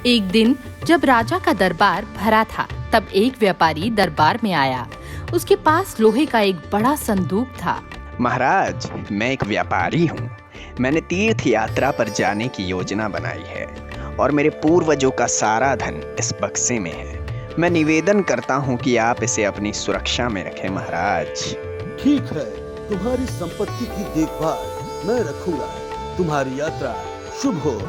एक दिन जब राजा का दरबार भरा था, तब एक व्यापारी दरबार में आया। उसके पास लोहे का एक बड़ा संदूक था। महाराज, मैं एक व्यापारी हूँ। मैंने तीर्थ यात्रा पर जाने की योजना बनाई है और मेरे पूर्वजों का सारा धन इस बक्से में है। मैं निवेदन करता हूँ कि आप इसे अपनी सुरक्षा में रखें महाराज। ठीक है, तुम्हारी संपत्ति की देखभाल मैं रखूंगा। तुम्हारी यात्रा शुभ हो।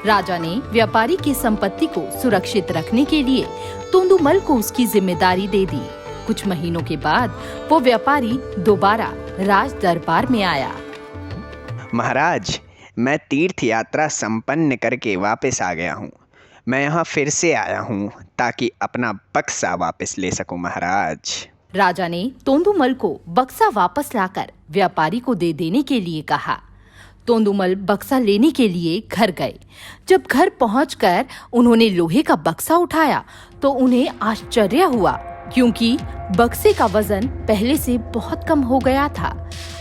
राजा ने व्यापारी की संपत्ति को सुरक्षित रखने के लिए तोंदुमल को उसकी जिम्मेदारी दे दी। कुछ महीनों के बाद वो व्यापारी दोबारा राज दरबार में आया। महाराज, मैं तीर्थ यात्रा संपन्न करके वापस आ गया हूँ। मैं यहाँ फिर से आया हूँ ताकि अपना बक्सा वापस ले सकूं महाराज। राजा ने तोंदुमल को बक्सा वापस लाकर व्यापारी को दे देने के लिए कहा। तोंदुमल बक्सा लेने के लिए घर गए। जब घर पहुंचकर उन्होंने लोहे का बक्सा उठाया तो उन्हें आश्चर्य हुआ, क्योंकि बक्से का वजन पहले से बहुत कम हो गया था।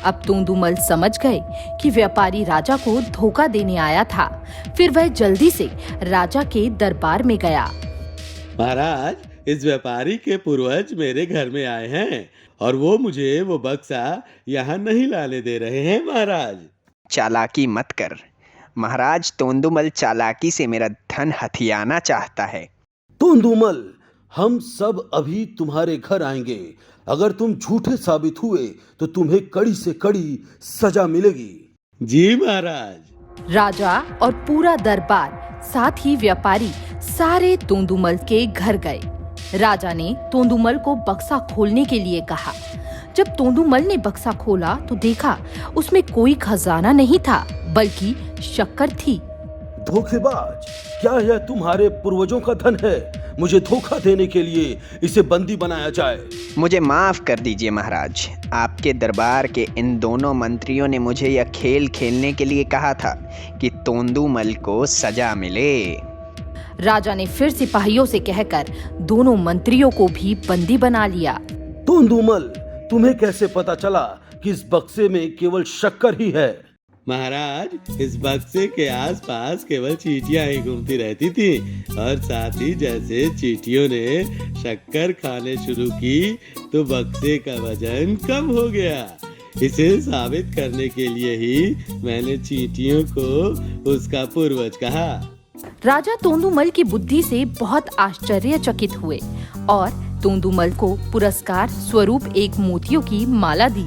अब तोंदुमल समझ गए कि व्यापारी राजा को धोखा देने आया था। फिर वह जल्दी से राजा के दरबार में गया। महाराज, इस व्यापारी के पूर्वज मेरे घर में आए हैं और वो मुझे वो बक्सा यहाँ नहीं लाने दे रहे हैं। महाराज, चालाकी मत कर महाराज। तोंदुमल चालाकी से मेरा धन हथियाना चाहता है। तोंदुमल, हम सब अभी तुम्हारे घर आएंगे। अगर तुम झूठे साबित हुए तो तुम्हें कड़ी से कड़ी सजा मिलेगी। जी महाराज। राजा और पूरा दरबार, साथ ही व्यापारी सारे तोंदुमल के घर गए। राजा ने तोंदुमल को बक्सा खोलने के लिए कहा। जब तोंदुमल ने बक्सा खोला तो देखा उसमें कोई खजाना नहीं था, बल्कि शक्कर थी। धोखेबाज, क्या यह तुम्हारे पूर्वजों का धन है? मुझे धोखा देने के लिए इसे बंदी बनाया जाए। मुझे माफ कर दीजिए महाराज। आपके दरबार के इन दोनों मंत्रियों ने मुझे यह खेल खेलने के लिए कहा था कि तोंदुमल को सजा मिले। राजा ने फिर सिपाहियों से कहकर दोनों मंत्रियों को भी बंदी बना लिया। तोंदुमल, तुम्हें कैसे पता चला कि इस बक्से में केवल शक्कर ही है? महाराज, इस बक्से के आसपास केवल चींटियां ही घूमती रहती थी और साथ ही जैसे चींटियों ने शक्कर खाने शुरू की तो बक्से का वजन कम हो गया। इसे साबित करने के लिए ही मैंने चींटियों को उसका पूर्वज कहा। राजा तोंदुमल की बुद्धि से बहुत आश्चर्यचकित हुए और तोंदुमल को पुरस्कार स्वरूप एक मोतियों की माला दी।